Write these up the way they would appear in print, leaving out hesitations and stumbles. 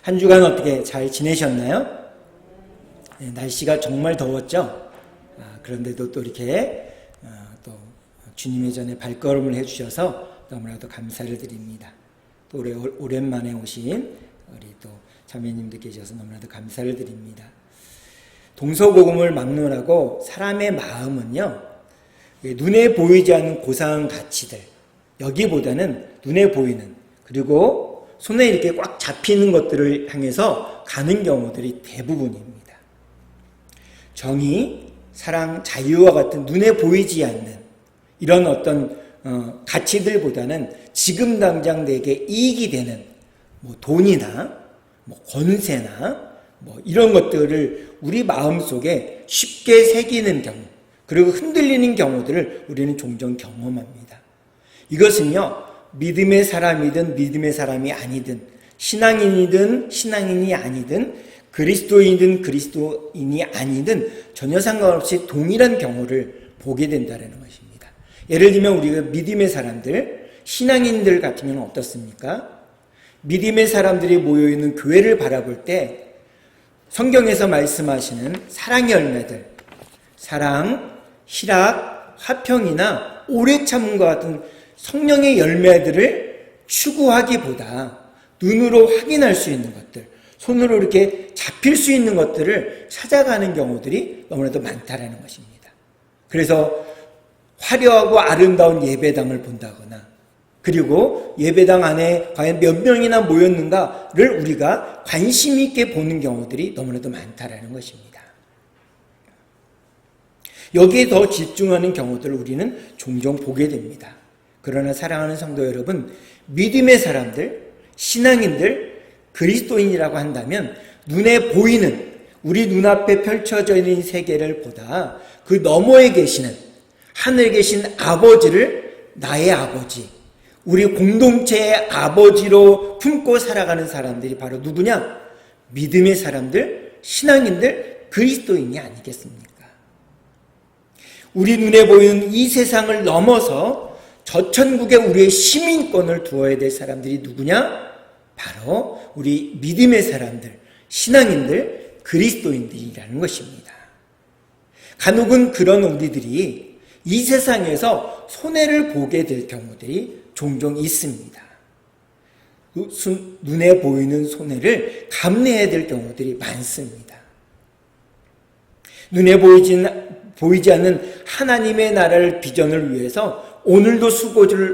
한 주간 어떻게 잘 지내셨나요? 네, 날씨가 정말 더웠죠? 그런데도 또 이렇게 또 주님의 전에 발걸음을 해주셔서 너무나도 감사를 드립니다. 또 오랜만에 오신 우리 또 자매님들 계셔서 너무나도 감사를 드립니다. 동서고금을 막론하고 사람의 마음은요, 눈에 보이지 않는 고상한 가치들, 여기보다는 눈에 보이는, 그리고 손에 이렇게 꽉 잡히는 것들을 향해서 가는 경우들이 대부분입니다. 정의, 사랑, 자유와 같은 눈에 보이지 않는 이런 어떤 가치들보다는 지금 당장 내게 이익이 되는 돈이나 권세나 이런 것들을 우리 마음속에 쉽게 새기는 경우, 그리고 흔들리는 경우들을 우리는 종종 경험합니다. 이것은요, 믿음의 사람이든 믿음의 사람이 아니든, 신앙인이든 신앙인이 아니든, 그리스도인이든 그리스도인이 아니든 전혀 상관없이 동일한 경우를 보게 된다는 것입니다. 예를 들면 우리가 믿음의 사람들, 신앙인들 같으면 어떻습니까? 믿음의 사람들이 모여있는 교회를 바라볼 때 성경에서 말씀하시는 사랑의 열매들, 사랑, 희락, 화평이나 오래 참음과 같은 성령의 열매들을 추구하기보다 눈으로 확인할 수 있는 것들, 손으로 이렇게 잡힐 수 있는 것들을 찾아가는 경우들이 너무나도 많다라는 것입니다. 그래서 화려하고 아름다운 예배당을 본다거나, 그리고 예배당 안에 과연 몇 명이나 모였는가를 우리가 관심 있게 보는 경우들이 너무나도 많다라는 것입니다. 여기에 더 집중하는 경우들을 우리는 종종 보게 됩니다. 그러나 사랑하는 성도 여러분, 믿음의 사람들, 신앙인들, 그리스도인이라고 한다면 눈에 보이는 우리 눈앞에 펼쳐져 있는 세계를 보다 그 너머에 계시는 하늘에 계신 아버지를 나의 아버지, 우리 공동체의 아버지로 품고 살아가는 사람들이 바로 누구냐? 믿음의 사람들, 신앙인들, 그리스도인이 아니겠습니까? 우리 눈에 보이는 이 세상을 넘어서 저 천국에 우리의 시민권을 두어야 될 사람들이 누구냐? 바로 우리 믿음의 사람들, 신앙인들, 그리스도인들이라는 것입니다. 간혹은 그런 우리들이 이 세상에서 손해를 보게 될 경우들이 종종 있습니다. 눈에 보이는 손해를 감내해야 될 경우들이 많습니다. 눈에 보이지 않는 하나님의 나라를 비전을 위해서 오늘도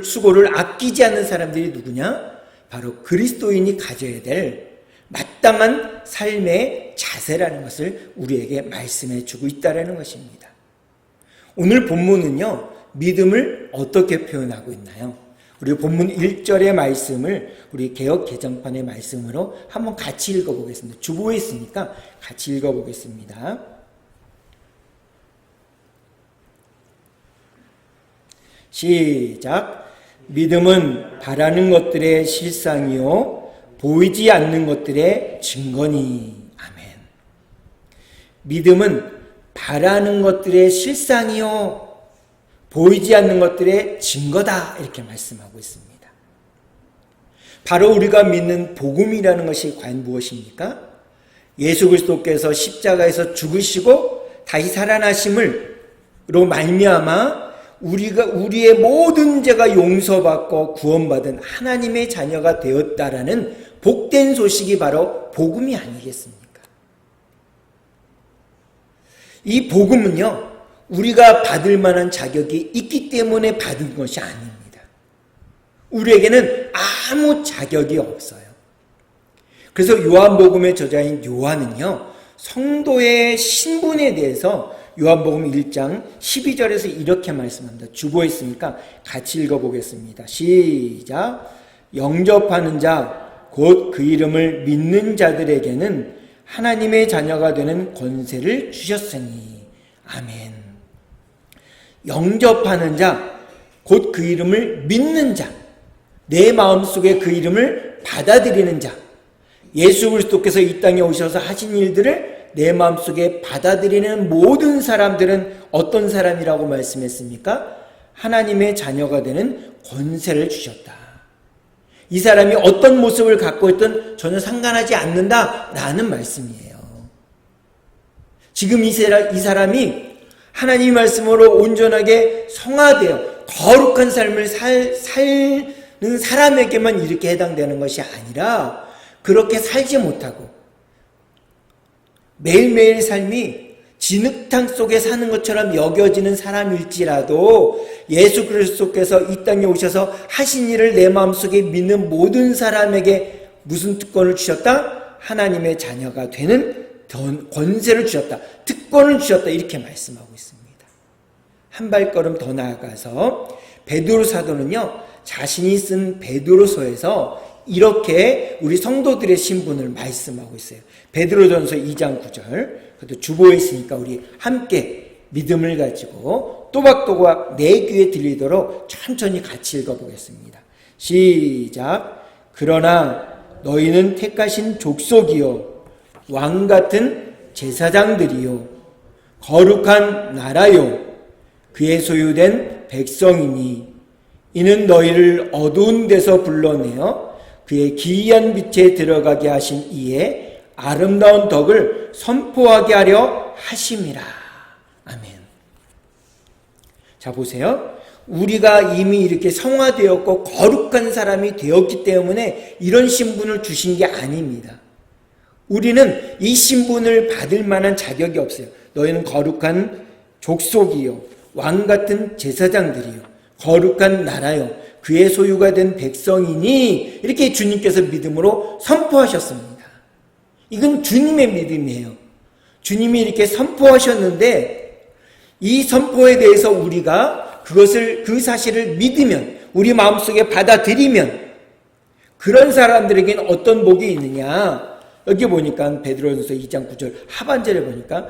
수고를 아끼지 않는 사람들이 누구냐? 바로 그리스도인이 가져야 될 마땅한 삶의 자세라는 것을 우리에게 말씀해 주고 있다는 것입니다. 오늘 본문은요, 믿음을 어떻게 표현하고 있나요? 우리 본문 1절의 말씀을 우리 개역 개정판의 말씀으로 한번 같이 읽어보겠습니다. 주보에 있으니까 같이 읽어보겠습니다. 시작. 믿음은 바라는 것들의 실상이요 보이지 않는 것들의 증거니. 아멘. 믿음은 바라는 것들의 실상이요 보이지 않는 것들의 증거다, 이렇게 말씀하고 있습니다. 바로 우리가 믿는 복음이라는 것이 과연 무엇입니까? 예수 그리스도께서 십자가에서 죽으시고 다시 살아나심으로 말미암아 우리의 모든 죄가 용서받고 구원받은 하나님의 자녀가 되었다라는 복된 소식이 바로 복음이 아니겠습니까? 이 복음은요, 우리가 받을 만한 자격이 있기 때문에 받은 것이 아닙니다. 우리에게는 아무 자격이 없어요. 그래서 요한복음의 저자인 요한은요, 성도의 신분에 대해서 요한복음 1장 12절에서 이렇게 말씀합니다. 주보에 있으니까 같이 읽어보겠습니다. 시작. 영접하는 자, 곧 그 이름을 믿는 자들에게는 하나님의 자녀가 되는 권세를 주셨으니. 아멘. 영접하는 자, 곧 그 이름을 믿는 자, 내 마음속에 그 이름을 받아들이는 자, 예수 그리스도께서 이 땅에 오셔서 하신 일들을 내 마음속에 받아들이는 모든 사람들은 어떤 사람이라고 말씀했습니까? 하나님의 자녀가 되는 권세를 주셨다. 이 사람이 어떤 모습을 갖고 있든 전혀 상관하지 않는다라는 말씀이에요. 지금 이 사람이 하나님의 말씀으로 온전하게 성화되어 거룩한 삶을 사는 사람에게만 이렇게 해당되는 것이 아니라 그렇게 살지 못하고 매일매일 삶이 진흙탕 속에 사는 것처럼 여겨지는 사람일지라도 예수 그리스도께서 이 땅에 오셔서 하신 일을 내 마음속에 믿는 모든 사람에게 무슨 특권을 주셨다? 하나님의 자녀가 되는 권세를 주셨다. 특권을 주셨다. 이렇게 말씀하고 있습니다. 한 발걸음 더 나아가서 베드로 사도는요, 자신이 쓴 베드로서에서 이렇게 우리 성도들의 신분을 말씀하고 있어요. 베드로전서 2장 9절. 그것도 주보에 있으니까 우리 함께 믿음을 가지고 또박또박 내 귀에 들리도록 천천히 같이 읽어보겠습니다. 시작. 그러나 너희는 택하신 족속이요 왕같은 제사장들이요 거룩한 나라요 그의 소유된 백성이니 이는 너희를 어두운 데서 불러내어 그의 기이한 빛에 들어가게 하신 이의 아름다운 덕을 선포하게 하려 하심이라. 아멘. 자, 보세요. 우리가 이미 이렇게 성화되었고 거룩한 사람이 되었기 때문에 이런 신분을 주신 게 아닙니다. 우리는 이 신분을 받을 만한 자격이 없어요. 너희는 거룩한 족속이요 왕같은 제사장들이요 거룩한 나라요 그의 소유가 된 백성이니 이렇게 주님께서 믿음으로 선포하셨습니다. 이건 주님의 믿음이에요. 주님이 이렇게 선포하셨는데 이 선포에 대해서 우리가 그 사실을 믿으면 우리 마음속에 받아들이면 그런 사람들에게는 어떤 복이 있느냐. 여기 보니까 베드로전서 2장 9절 하반절에 보니까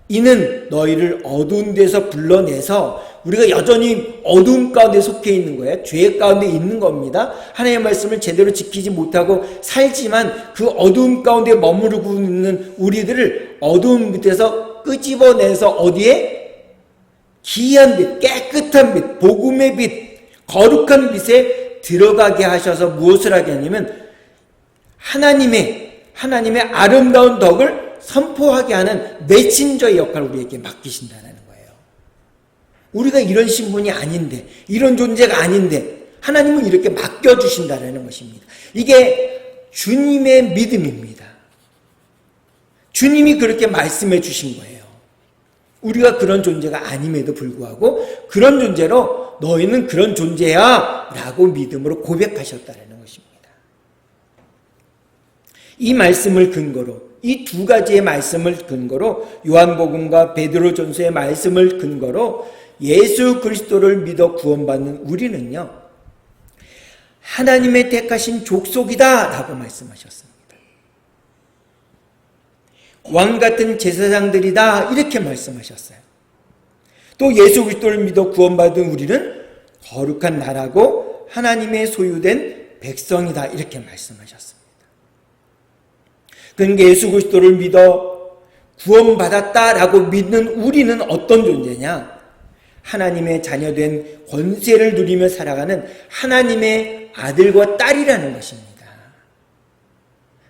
이는 너희를 어두운 데서 불러내서 우리가 여전히 어두움 가운데 속해 있는 거예요. 죄 가운데 있는 겁니다. 하나님의 말씀을 제대로 지키지 못하고 살지만 그 어두움 가운데 머무르고 있는 우리들을 어두움 밑에서 끄집어내서 어디에? 기이한 빛, 깨끗한 빛, 복음의 빛, 거룩한 빛에 들어가게 하셔서 무엇을 하게 하냐면 하나님의 아름다운 덕을 선포하게 하는 메신저의 역할을 우리에게 맡기신다는 거예요. 우리가 이런 신분이 아닌데, 이런 존재가 아닌데 하나님은 이렇게 맡겨주신다는 것입니다. 이게 주님의 믿음입니다. 주님이 그렇게 말씀해 주신 거예요. 우리가 그런 존재가 아님에도 불구하고 그런 존재로 너희는 그런 존재야 라고 믿음으로 고백하셨다는 것입니다. 이 말씀을 근거로 이 두 가지의 말씀을 근거로 요한복음과 베드로전서의 말씀을 근거로 예수 그리스도를 믿어 구원받는 우리는요 하나님의 택하신 족속이다 라고 말씀하셨습니다. 왕같은 제사장들이다 이렇게 말씀하셨어요. 또 예수 그리스도를 믿어 구원받은 우리는 거룩한 나라고 하나님의 소유된 백성이다 이렇게 말씀하셨습니다. 그러니까 예수 그리스도를 믿어 구원받았다라고 믿는 우리는 어떤 존재냐? 하나님의 자녀된 권세를 누리며 살아가는 하나님의 아들과 딸이라는 것입니다.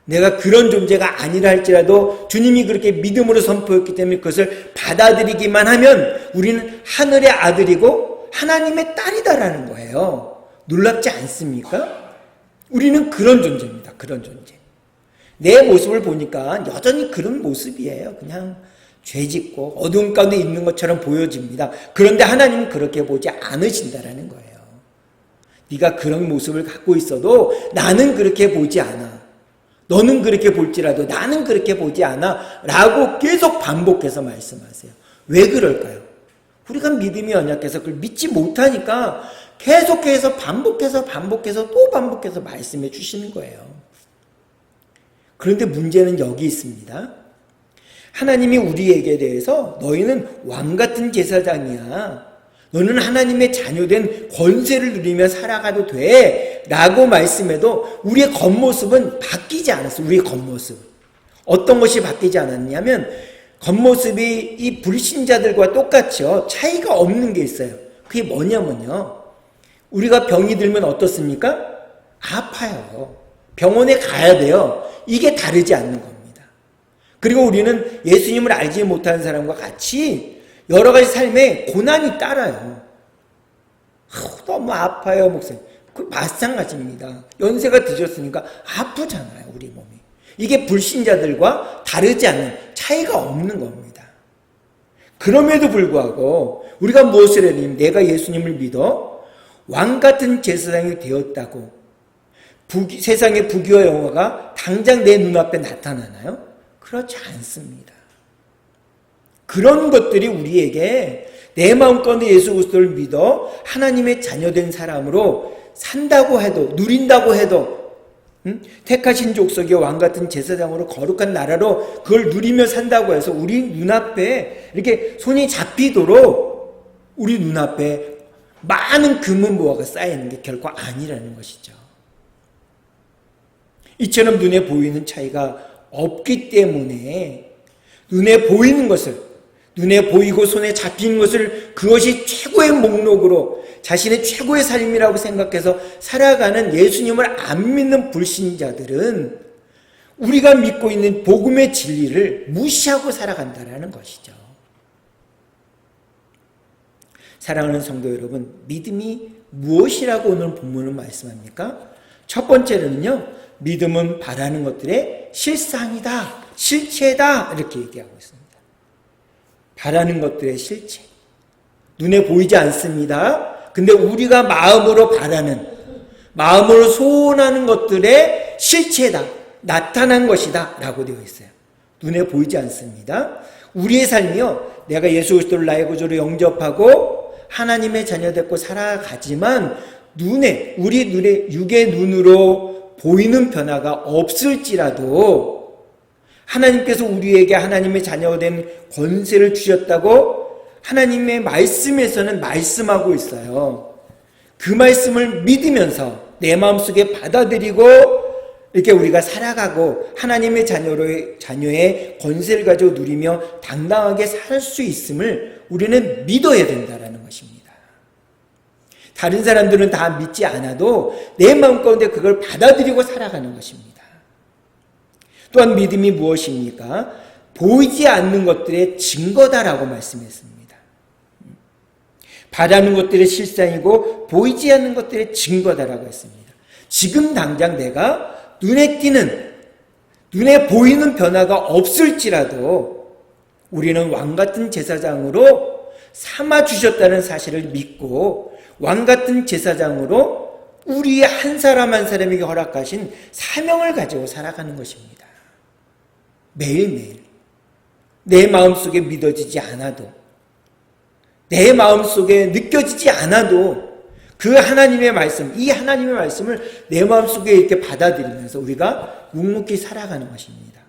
내가 그런 존재가 아니라 할지라도 주님이 그렇게 믿음으로 선포했기 때문에 그것을 받아들이기만 하면 우리는 하늘의 아들이고 하나님의 딸이다라는 거예요. 놀랍지 않습니까? 우리는 그런 존재입니다. 그런 존재. 내 모습을 보니까 여전히 그런 모습이에요. 그냥 죄짓고 어두운 가운데 있는 것처럼 보여집니다. 그런데 하나님은 그렇게 보지 않으신다라는 거예요. 네가 그런 모습을 갖고 있어도 나는 그렇게 보지 않아. 너는 그렇게 볼지라도 나는 그렇게 보지 않아. 라고 계속 반복해서 말씀하세요. 왜 그럴까요? 우리가 믿음이 연약해서 그걸 믿지 못하니까 계속해서 반복해서 또 반복해서 말씀해 주시는 거예요. 그런데 문제는 여기 있습니다. 하나님이 우리에게 대해서 너희는 왕같은 제사장이야. 너는 하나님의 자녀된 권세를 누리며 살아가도 돼. 라고 말씀해도 우리의 겉모습은 바뀌지 않았어요. 우리의 겉모습. 어떤 것이 바뀌지 않았냐면 겉모습이 이 불신자들과 똑같죠. 차이가 없는 게 있어요. 그게 뭐냐면요. 우리가 병이 들면 어떻습니까? 아파요. 병원에 가야 돼요. 이게 다르지 않는 겁니다. 그리고 우리는 예수님을 알지 못하는 사람과 같이 여러 가지 삶에 고난이 따라요. 너무 아파요, 목사님. 그 마찬가지입니다. 연세가 드셨으니까 아프잖아요, 우리 몸이. 이게 불신자들과 다르지 않은 차이가 없는 겁니다. 그럼에도 불구하고 우리가 무엇을 해야 되냐면 내가 예수님을 믿어 왕같은 제사장이 되었다고 세상의 부귀와 영화가 당장 내 눈앞에 나타나나요? 그렇지 않습니다. 그런 것들이 우리에게 내 마음 가운데 예수 그리스도를 믿어 하나님의 자녀된 사람으로 산다고 해도, 누린다고 해도, 택하신 족속의 왕같은 제사장으로 거룩한 나라로 그걸 누리며 산다고 해서 우리 눈앞에 이렇게 손이 잡히도록 우리 눈앞에 많은 금은보화가 쌓이는 게 결코 아니라는 것이죠. 이처럼 눈에 보이는 차이가 없기 때문에 눈에 보이는 것을, 눈에 보이고 손에 잡히는 것을 그것이 최고의 목록으로 자신의 최고의 삶이라고 생각해서 살아가는 예수님을 안 믿는 불신자들은 우리가 믿고 있는 복음의 진리를 무시하고 살아간다는 것이죠. 사랑하는 성도 여러분, 믿음이 무엇이라고 오늘 본문은 말씀합니까? 첫 번째로는요, 믿음은 바라는 것들의 실상이다, 실체다, 이렇게 얘기하고 있습니다. 바라는 것들의 실체. 눈에 보이지 않습니다. 근데 우리가 마음으로 바라는, 마음으로 소원하는 것들의 실체다, 나타난 것이다 라고 되어 있어요. 눈에 보이지 않습니다. 우리의 삶이요, 내가 예수 그리스도를 나의 구주로 영접하고 하나님의 자녀 됐고 살아가지만 우리 눈에 육의 눈으로 보이는 변화가 없을지라도 하나님께서 우리에게 하나님의 자녀가 된 권세를 주셨다고 하나님의 말씀에서는 말씀하고 있어요. 그 말씀을 믿으면서 내 마음속에 받아들이고 이렇게 우리가 살아가고 하나님의 자녀의 권세를 가지고 누리며 당당하게 살 수 있음을 우리는 믿어야 된다는 것입니다. 다른 사람들은 다 믿지 않아도 내 마음 가운데 그걸 받아들이고 살아가는 것입니다. 또한 믿음이 무엇입니까? 보이지 않는 것들의 증거다라고 말씀했습니다. 바라는 것들의 실상이고 보이지 않는 것들의 증거다라고 했습니다. 지금 당장 내가 눈에 띄는, 눈에 보이는 변화가 없을지라도 우리는 왕같은 제사장으로 삼아주셨다는 사실을 믿고 왕같은 제사장으로 우리 한 사람 한 사람에게 허락하신 사명을 가지고 살아가는 것입니다. 매일매일 내 마음속에 믿어지지 않아도, 내 마음속에 느껴지지 않아도 그 하나님의 말씀, 이 하나님의 말씀을 내 마음속에 이렇게 받아들이면서 우리가 묵묵히 살아가는 것입니다.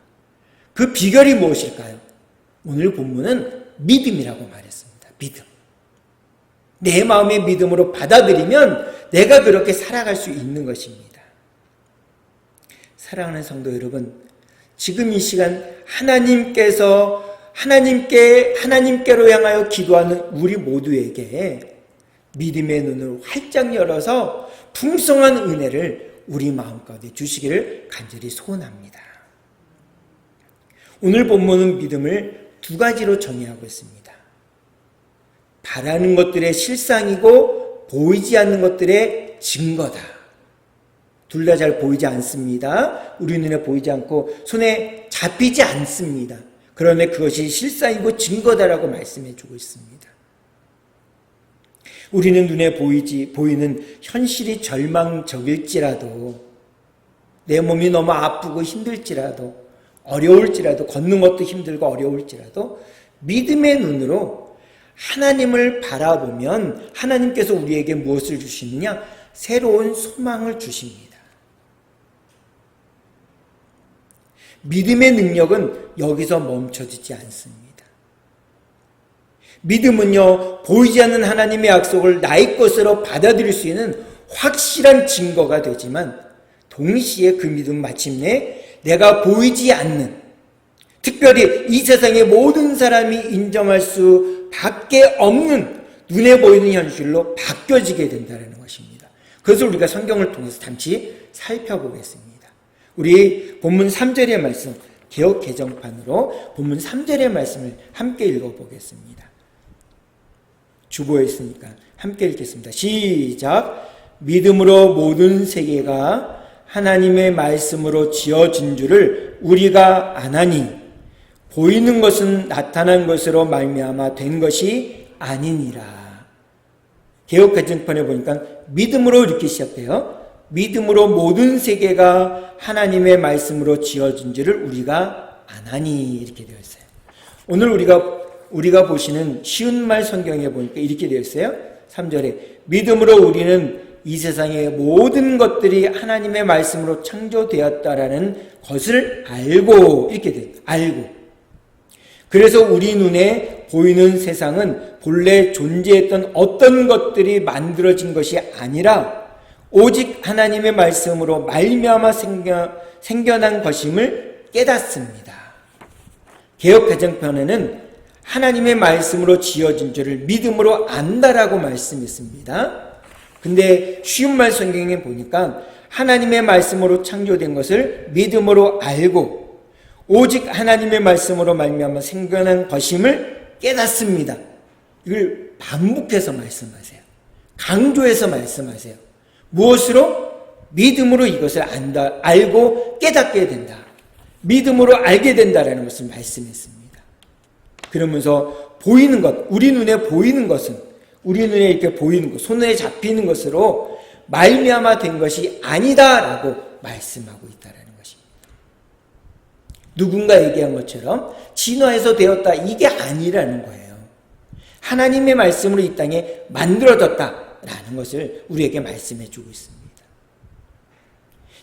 그 비결이 무엇일까요? 오늘 본문은 믿음이라고 말했습니다. 믿음. 내 마음의 믿음으로 받아들이면 내가 그렇게 살아갈 수 있는 것입니다. 사랑하는 성도 여러분, 지금 이 시간 하나님께로 향하여 기도하는 우리 모두에게 믿음의 눈을 활짝 열어서 풍성한 은혜를 우리 마음 가운데 주시기를 간절히 소원합니다. 오늘 본문은 믿음을 두 가지로 정의하고 있습니다. 바라는 것들의 실상이고 보이지 않는 것들의 증거다. 둘 다 잘 보이지 않습니다. 우리 눈에 보이지 않고 손에 잡히지 않습니다. 그런데 그것이 실상이고 증거다라고 말씀해 주고 있습니다. 우리는 눈에 보이는 현실이 절망적일지라도, 내 몸이 너무 아프고 힘들지라도, 어려울지라도, 걷는 것도 힘들고 어려울지라도 믿음의 눈으로 하나님을 바라보면 하나님께서 우리에게 무엇을 주시느냐? 새로운 소망을 주십니다. 믿음의 능력은 여기서 멈춰지지 않습니다. 믿음은요, 보이지 않는 하나님의 약속을 나의 것으로 받아들일 수 있는 확실한 증거가 되지만 동시에 그 믿음은 마침내 내가 보이지 않는, 특별히 이 세상의 모든 사람이 인정할 수밖에 없는 눈에 보이는 현실로 바뀌어지게 된다는 것입니다. 그것을 우리가 성경을 통해서 잠시 살펴보겠습니다. 우리 본문 3절의 말씀, 개역 개정판으로 본문 3절의 말씀을 함께 읽어보겠습니다. 주보에 있으니까 함께 읽겠습니다. 시작. 믿음으로 모든 세계가 하나님의 말씀으로 지어진 줄을 우리가 아나니 보이는 것은 나타난 것으로 말미암아 된 것이 아니니라. 개역 개정판에 보니까 믿음으로 이렇게 시작돼요. 믿음으로 모든 세계가 하나님의 말씀으로 지어진 줄을 우리가 아나니 이렇게 되어 있어요. 오늘 우리가 보시는 쉬운 말 성경에 보니까 이렇게 되어 있어요. 3절에 믿음으로 우리는 이 세상의 모든 것들이 하나님의 말씀으로 창조되었다라는 것을 알고 이렇게 돼요. 알고. 그래서 우리 눈에 보이는 세상은 본래 존재했던 어떤 것들이 만들어진 것이 아니라 오직 하나님의 말씀으로 말미암아 생겨난 것임을 깨닫습니다. 개역 개정편에는 하나님의 말씀으로 지어진 줄을 믿음으로 안다라고 말씀했습니다. 근데 쉬운 말 성경에 보니까 하나님의 말씀으로 창조된 것을 믿음으로 알고 오직 하나님의 말씀으로 말미암아 생겨난 것임을 깨닫습니다. 이걸 반복해서 말씀하세요. 강조해서 말씀하세요. 무엇으로? 믿음으로 이것을 안다, 알고 깨닫게 된다. 믿음으로 알게 된다라는 것을 말씀했습니다. 그러면서 보이는 것, 우리 눈에 보이는 것은, 우리 눈에 이렇게 보이는 것, 손에 잡히는 것으로 말미암아 된 것이 아니다라고 말씀하고 있다라는 것입니다. 누군가 얘기한 것처럼 진화해서 되었다, 이게 아니라는 거예요. 하나님의 말씀으로 이 땅에 만들어졌다라는 것을 우리에게 말씀해 주고 있습니다.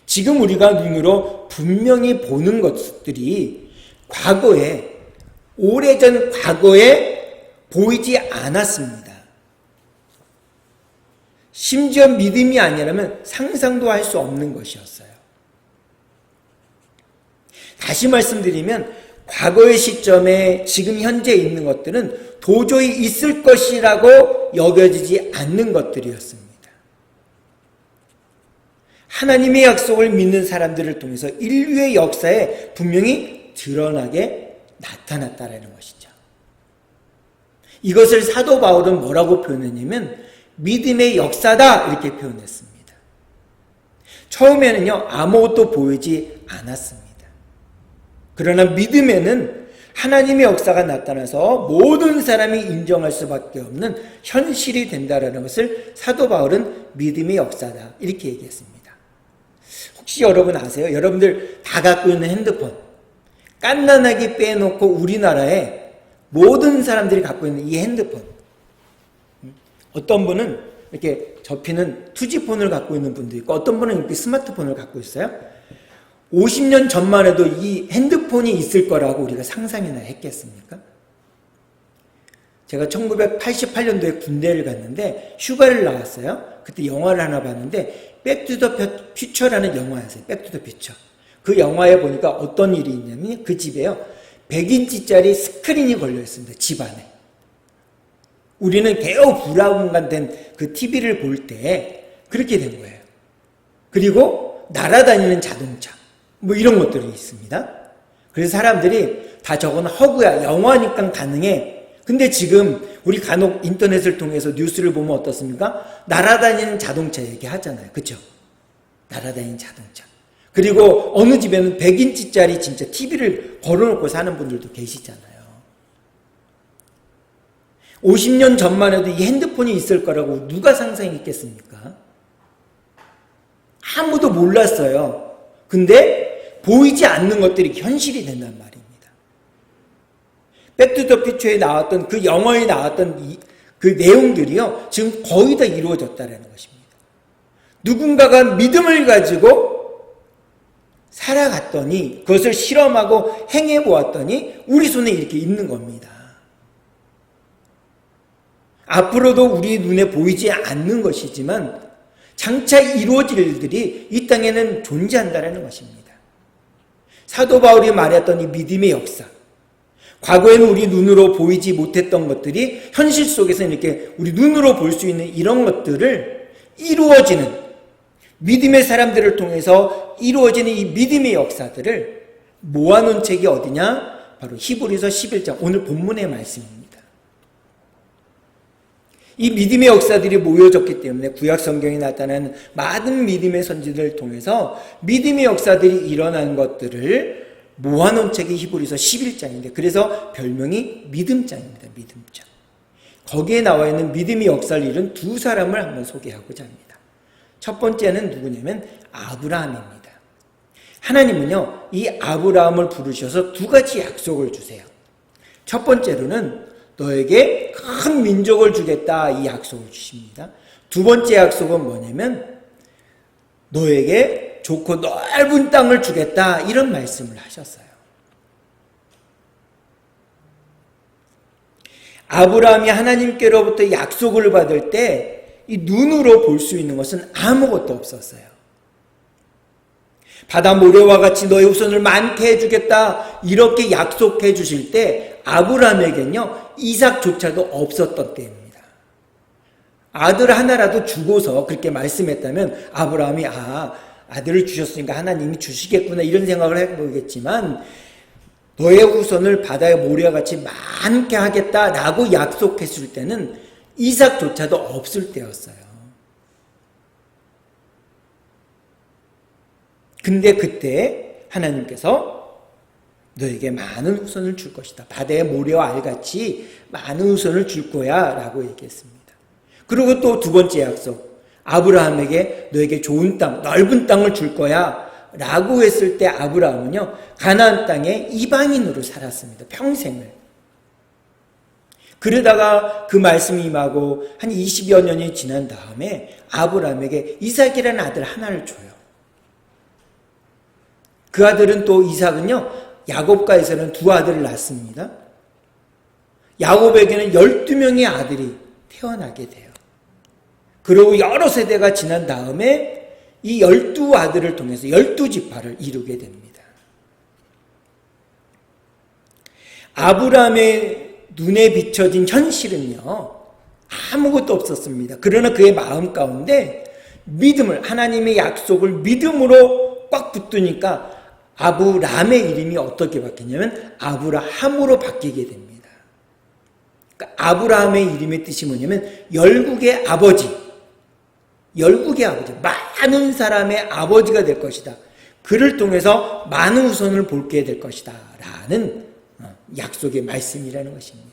지금 우리가 눈으로 분명히 보는 것들이 과거에, 오래전 과거에 보이지 않았습니다. 심지어 믿음이 아니라면 상상도 할 수 없는 것이었어요. 다시 말씀드리면 과거의 시점에 지금 현재 있는 것들은 도저히 있을 것이라고 여겨지지 않는 것들이었습니다. 하나님의 약속을 믿는 사람들을 통해서 인류의 역사에 분명히 드러나게 나타났다라는 것이죠. 이것을 사도 바울은 뭐라고 표현했냐면 믿음의 역사다 이렇게 표현했습니다. 처음에는요 아무것도 보이지 않았습니다. 그러나 믿음에는 하나님의 역사가 나타나서 모든 사람이 인정할 수밖에 없는 현실이 된다라는 것을 사도 바울은 믿음의 역사다 이렇게 얘기했습니다. 혹시 여러분 아세요? 여러분들 다 갖고 있는 핸드폰 깐난하게 빼놓고 우리나라에 모든 사람들이 갖고 있는 이 핸드폰, 어떤 분은 이렇게 접히는 투지폰을 갖고 있는 분도 있고 어떤 분은 이렇게 스마트폰을 갖고 있어요. 50년 전만 해도 이 핸드폰이 있을 거라고 우리가 상상이나 했겠습니까? 제가 1988년도에 군대를 갔는데 휴가를 나왔어요. 그때 영화를 하나 봤는데 백투더 퓨처라는 영화였어요. 백투더 퓨처. 그 영화에 보니까 어떤 일이 있냐면 그 집에요 100인치짜리 스크린이 걸려 있습니다. 집 안에. 우리는 개우 브라운관된 그 TV를 볼 때 그렇게 된 거예요. 그리고 날아다니는 자동차 뭐 이런 것들이 있습니다. 그래서 사람들이 다 저건 허구야, 영화니까 가능해. 근데 지금 우리 간혹 인터넷을 통해서 뉴스를 보면 어떻습니까? 날아다니는 자동차 얘기하잖아요. 그렇죠? 날아다니는 자동차. 그리고 어느 집에는 100인치짜리 진짜 TV를 걸어놓고 사는 분들도 계시잖아요. 50년 전만 해도 이 핸드폰이 있을 거라고 누가 상상했겠습니까? 아무도 몰랐어요. 근데 보이지 않는 것들이 현실이 된단 말입니다. 백투더 퓨처에 나왔던 그 영화에 나왔던 그 내용들이요 지금 거의 다 이루어졌다는 것입니다. 누군가가 믿음을 가지고 살아갔더니 그것을 실험하고 행해보았더니 우리 손에 이렇게 있는 겁니다. 앞으로도 우리 눈에 보이지 않는 것이지만 장차 이루어질 일들이 이 땅에는 존재한다는 것입니다. 사도 바울이 말했던 이 믿음의 역사, 과거에는 우리 눈으로 보이지 못했던 것들이 현실 속에서 이렇게 우리 눈으로 볼 수 있는 이런 것들을 이루어지는 믿음의 사람들을 통해서 이루어지는 이 믿음의 역사들을 모아놓은 책이 어디냐? 바로 히브리서 11장, 오늘 본문의 말씀입니다. 이 믿음의 역사들이 모여졌기 때문에 구약 성경에 나타나는 많은 믿음의 선지들을 통해서 믿음의 역사들이 일어난 것들을 모아놓은 책이 히브리서 11장인데, 그래서 별명이 믿음장입니다. 믿음장. 거기에 나와 있는 믿음의 역사를 이룬 두 사람을 한번 소개하고자 합니다. 첫 번째는 누구냐면 아브라함입니다. 하나님은요, 이 아브라함을 부르셔서 두 가지 약속을 주세요. 첫 번째로는 너에게 큰 민족을 주겠다, 이 약속을 주십니다. 두 번째 약속은 뭐냐면 너에게 좋고 넓은 땅을 주겠다, 이런 말씀을 하셨어요. 아브라함이 하나님께로부터 약속을 받을 때 이 눈으로 볼 수 있는 것은 아무것도 없었어요. 바다 모래와 같이 너의 후손을 많게 해주겠다, 이렇게 약속해 주실 때 아브라함에겐요, 이삭조차도 없었던 때입니다. 아들 하나라도 주고서 그렇게 말씀했다면 아브라함이 아들을 주셨으니까 하나님이 주시겠구나, 이런 생각을 해보겠지만, 너의 후손을 바다의 모래와 같이 많게 하겠다라고 약속했을 때는 이삭조차도 없을 때였어요. 근데 그때 하나님께서 너에게 많은 후손을 줄 것이다. 바다의 모래와 알같이 많은 후손을 줄 거야 라고 얘기했습니다. 그리고 또 두 번째 약속, 아브라함에게 너에게 좋은 땅, 넓은 땅을 줄 거야 라고 했을 때 아브라함은요, 가나안 땅에 이방인으로 살았습니다. 평생을. 그러다가 그 말씀이 임하고 한 20여 년이 지난 다음에 아브라함에게 이삭이라는 아들 하나를 줘요. 그 아들은 또 이삭은요, 야곱과에서는 두 아들을 낳습니다. 야곱에게는 12명의 아들이 태어나게 돼요. 그리고 여러 세대가 지난 다음에 이 12아들을 통해서 12지파를 이루게 됩니다. 아브라함의 눈에 비춰진 현실은요, 아무것도 없었습니다. 그러나 그의 마음 가운데 믿음을, 하나님의 약속을 믿음으로 꽉 붙드니까 아브라함의 이름이 어떻게 바뀌냐면 아브라함으로 바뀌게 됩니다. 그러니까 아브라함의 이름의 뜻이 뭐냐면 열국의 아버지, 열국의 아버지, 많은 사람의 아버지가 될 것이다. 그를 통해서 많은 후손을 볼게 될 것이다 라는 약속의 말씀이라는 것입니다.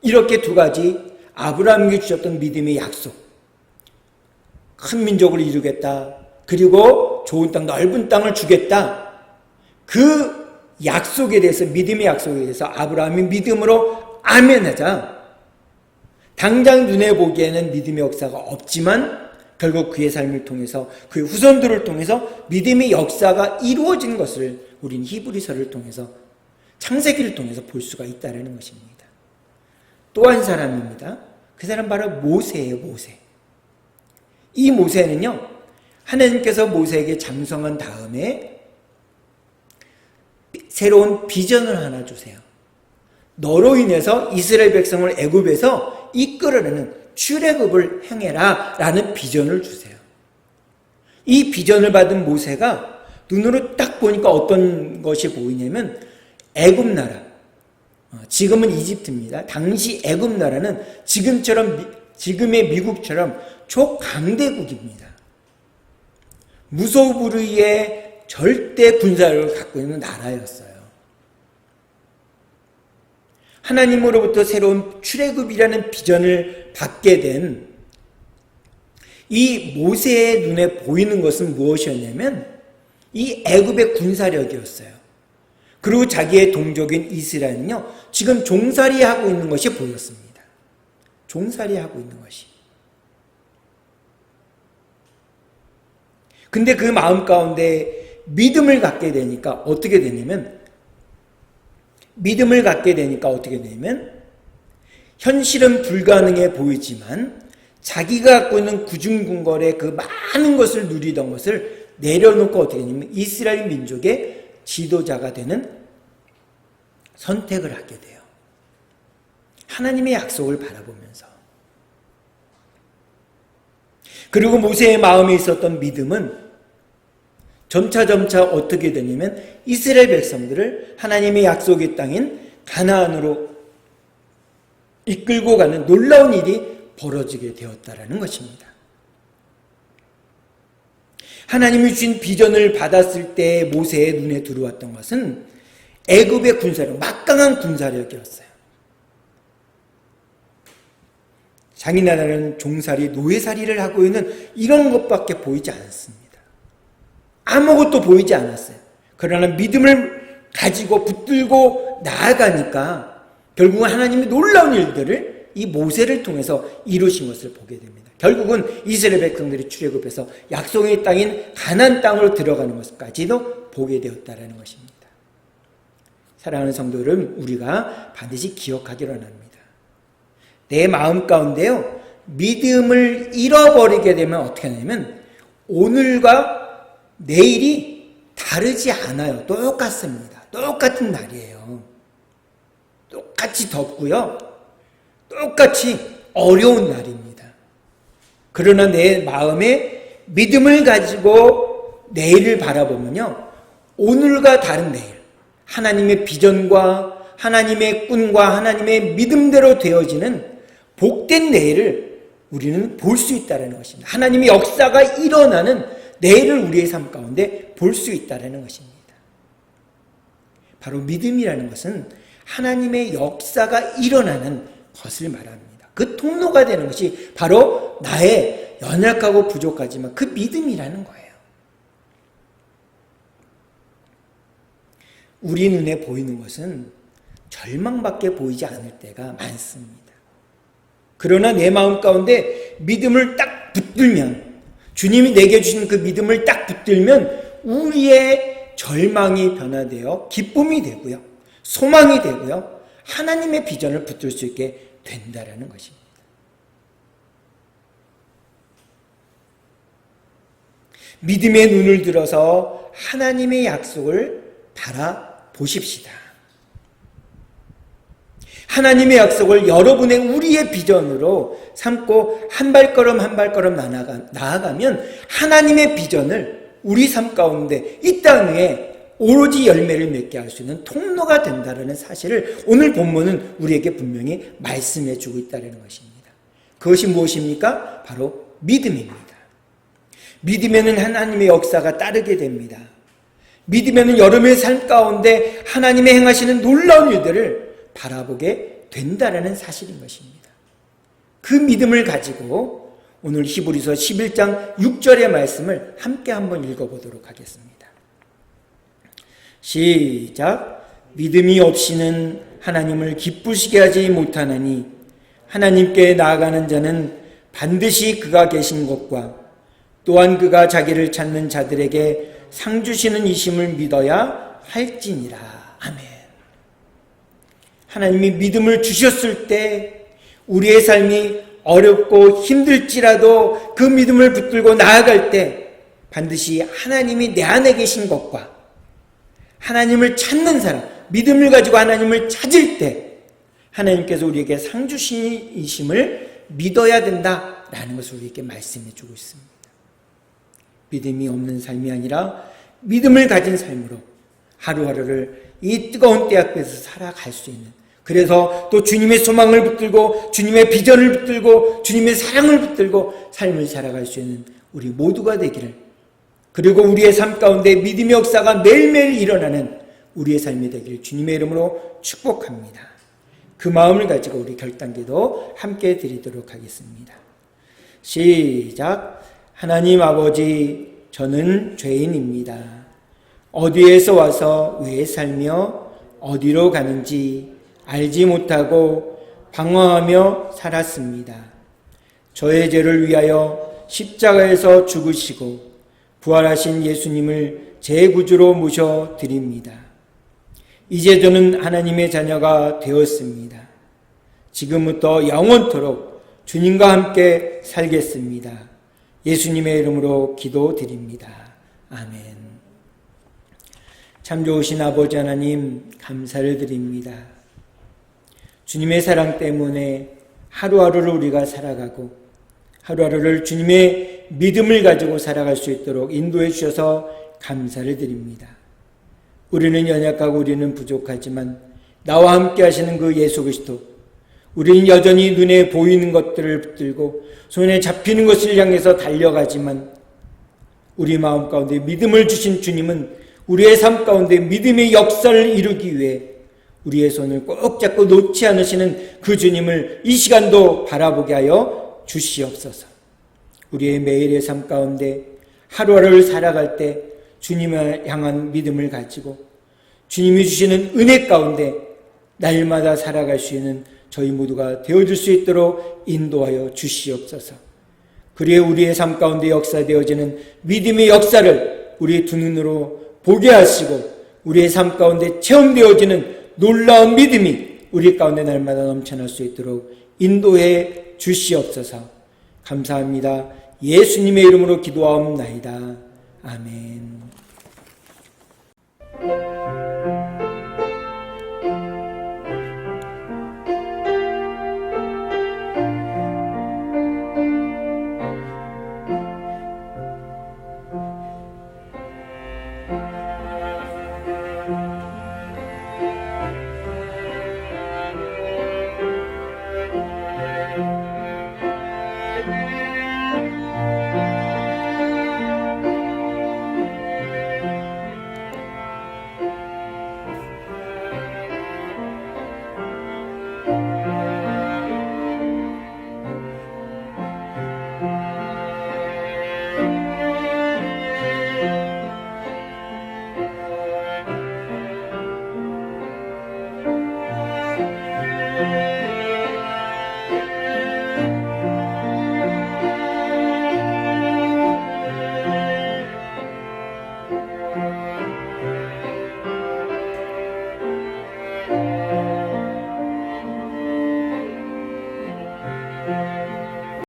이렇게 두 가지 아브라함에게 주셨던 믿음의 약속, 큰 민족을 이루겠다, 그리고 좋은 땅, 넓은 땅을 주겠다, 그 약속에 대해서, 믿음의 약속에 대해서 아브라함이 믿음으로 아멘하자 당장 눈에 보기에는 믿음의 역사가 없지만 결국 그의 삶을 통해서, 그의 후손들을 통해서 믿음의 역사가 이루어진 것을 우리는 히브리서를 통해서, 창세기를 통해서 볼 수가 있다는 것입니다. 또 한 사람입니다. 그 사람 바로 모세예요. 모세. 이 모세는요, 하나님께서 모세에게 장성한 다음에 새로운 비전을 하나 주세요. 너로 인해서 이스라엘 백성을 애굽에서 이끌어내는 출애굽을 행해라 라는 비전을 주세요. 이 비전을 받은 모세가 눈으로 딱 보니까 어떤 것이 보이냐면 애굽 나라, 지금은 이집트입니다. 당시 애굽 나라는 지금의 미국처럼 초강대국입니다. 무소불위의 절대 군사력을 갖고 있는 나라였어요. 하나님으로부터 새로운 출애굽이라는 비전을 받게 된 이 모세의 눈에 보이는 것은 무엇이었냐면 이 애굽의 군사력이었어요. 그리고 자기의 동족인 이스라엘은요, 지금 종살이하고 있는 것이 보였습니다. 종살이하고 있는 것이. 근데 그 마음 가운데 믿음을 갖게 되니까 어떻게 되냐면, 현실은 불가능해 보이지만 자기가 갖고 있는 구중궁궐의 그 많은 것을 누리던 것을 내려놓고 어떻게 되냐면 이스라엘 민족의 지도자가 되는 선택을 하게 돼요. 하나님의 약속을 바라보면서. 그리고 모세의 마음에 있었던 믿음은 점차 어떻게 되냐면 이스라엘 백성들을 하나님의 약속의 땅인 가나안으로 이끌고 가는 놀라운 일이 벌어지게 되었다라는 것입니다. 하나님이 주신 비전을 받았을 때 모세의 눈에 들어왔던 것은 애굽의 군사력, 막강한 군사력이었어요. 자기 나라는 종살이, 노예살이를 하고 있는 이런 것밖에 보이지 않습니다. 아무것도 보이지 않았어요. 그러나 믿음을 가지고 붙들고 나아가니까 결국은 하나님이 놀라운 일들을 이 모세를 통해서 이루신 것을 보게 됩니다. 결국은 이스라엘 백성들이 출애굽해서 약속의 땅인 가나안 땅으로 들어가는 것까지도 보게 되었다라는 것입니다. 사랑하는 성도 여러분, 우리가 반드시 기억하기로 합니다. 내 마음 가운데요, 믿음을 잃어버리게 되면 어떻게 하냐면 오늘과 내일이 다르지 않아요. 똑같습니다. 똑같은 날이에요. 똑같이 덥고요. 똑같이 어려운 날입니다. 그러나 내 마음에 믿음을 가지고 내일을 바라보면요, 오늘과 다른 내일, 하나님의 비전과 하나님의 꿈과 하나님의 믿음대로 되어지는 복된 내일을 우리는 볼 수 있다는 것입니다. 하나님의 역사가 일어나는 내일을 우리의 삶 가운데 볼 수 있다는 것입니다. 바로 믿음이라는 것은 하나님의 역사가 일어나는 것을 말합니다. 그 통로가 되는 것이 바로 나의 연약하고 부족하지만 그 믿음이라는 거예요. 우리 눈에 보이는 것은 절망밖에 보이지 않을 때가 많습니다. 그러나 내 마음 가운데 믿음을 딱 붙들면, 주님이 내게 주신 그 믿음을 딱 붙들면 우리의 절망이 변화되어 기쁨이 되고요, 소망이 되고요, 하나님의 비전을 붙들 수 있게 된다라는 것입니다. 믿음의 눈을 들어서 하나님의 약속을 바라보십시다. 하나님의 약속을 여러분의 우리의 비전으로 삼고 한 발걸음 한 발걸음 나아가면 하나님의 비전을 우리 삶 가운데 이 땅 위에 오로지 열매를 맺게 할 수 있는 통로가 된다는 사실을 오늘 본문은 우리에게 분명히 말씀해 주고 있다는 것입니다. 그것이 무엇입니까? 바로 믿음입니다. 믿음에는 하나님의 역사가 따르게 됩니다. 믿음에는 여러분의 삶 가운데 하나님의 행하시는 놀라운 일들을 바라보게 된다는 사실인 것입니다. 그 믿음을 가지고 오늘 히브리서 11장 6절의 말씀을 함께 한번 읽어보도록 하겠습니다. 시작. 믿음이 없이는 하나님을 기쁘시게 하지 못하나니 하나님께 나아가는 자는 반드시 그가 계신 것과 또한 그가 자기를 찾는 자들에게 상 주시는 이심을 믿어야 할지니라. 아멘. 하나님이 믿음을 주셨을 때 우리의 삶이 어렵고 힘들지라도 그 믿음을 붙들고 나아갈 때 반드시 하나님이 내 안에 계신 것과 하나님을 찾는 사람, 믿음을 가지고 하나님을 찾을 때 하나님께서 우리에게 상 주시심을 믿어야 된다라는 것을 우리에게 말씀해 주고 있습니다. 믿음이 없는 삶이 아니라 믿음을 가진 삶으로 하루하루를 이 뜨거운 때 앞에서 살아갈 수 있는, 그래서 또 주님의 소망을 붙들고 주님의 비전을 붙들고 주님의 사랑을 붙들고 삶을 살아갈 수 있는 우리 모두가 되기를, 그리고 우리의 삶 가운데 믿음의 역사가 매일매일 일어나는 우리의 삶이 되기를 주님의 이름으로 축복합니다. 그 마음을 가지고 우리 결단기도 함께 드리도록 하겠습니다. 시작. 하나님 아버지, 저는 죄인입니다. 어디에서 와서 왜 살며 어디로 가는지 알지 못하고 방황하며 살았습니다. 저의 죄를 위하여 십자가에서 죽으시고 부활하신 예수님을 제 구주로 모셔드립니다. 이제 저는 하나님의 자녀가 되었습니다. 지금부터 영원토록 주님과 함께 살겠습니다. 예수님의 이름으로 기도드립니다. 아멘. 참 좋으신 아버지 하나님, 감사를 드립니다. 주님의 사랑 때문에 하루하루를 우리가 살아가고 하루하루를 주님의 믿음을 가지고 살아갈 수 있도록 인도해 주셔서 감사를 드립니다. 우리는 연약하고 우리는 부족하지만 나와 함께 하시는 그 예수 그리스도, 우리는 여전히 눈에 보이는 것들을 붙들고 손에 잡히는 것을 향해서 달려가지만 우리 마음 가운데 믿음을 주신 주님은 우리의 삶 가운데 믿음의 역사를 이루기 위해 우리의 손을 꼭 잡고 놓지 않으시는 그 주님을 이 시간도 바라보게 하여 주시옵소서. 우리의 매일의 삶 가운데 하루하루를 살아갈 때 주님을 향한 믿음을 가지고 주님이 주시는 은혜 가운데 날마다 살아갈 수 있는 저희 모두가 되어줄 수 있도록 인도하여 주시옵소서. 그리해 우리의 삶 가운데 역사되어지는 믿음의 역사를 우리의 두 눈으로 보게 하시고 우리의 삶 가운데 체험되어지는 놀라운 믿음이 우리 가운데 날마다 넘쳐날 수 있도록 인도해 주시옵소서. 감사합니다. 예수님의 이름으로 기도하옵나이다. 아멘.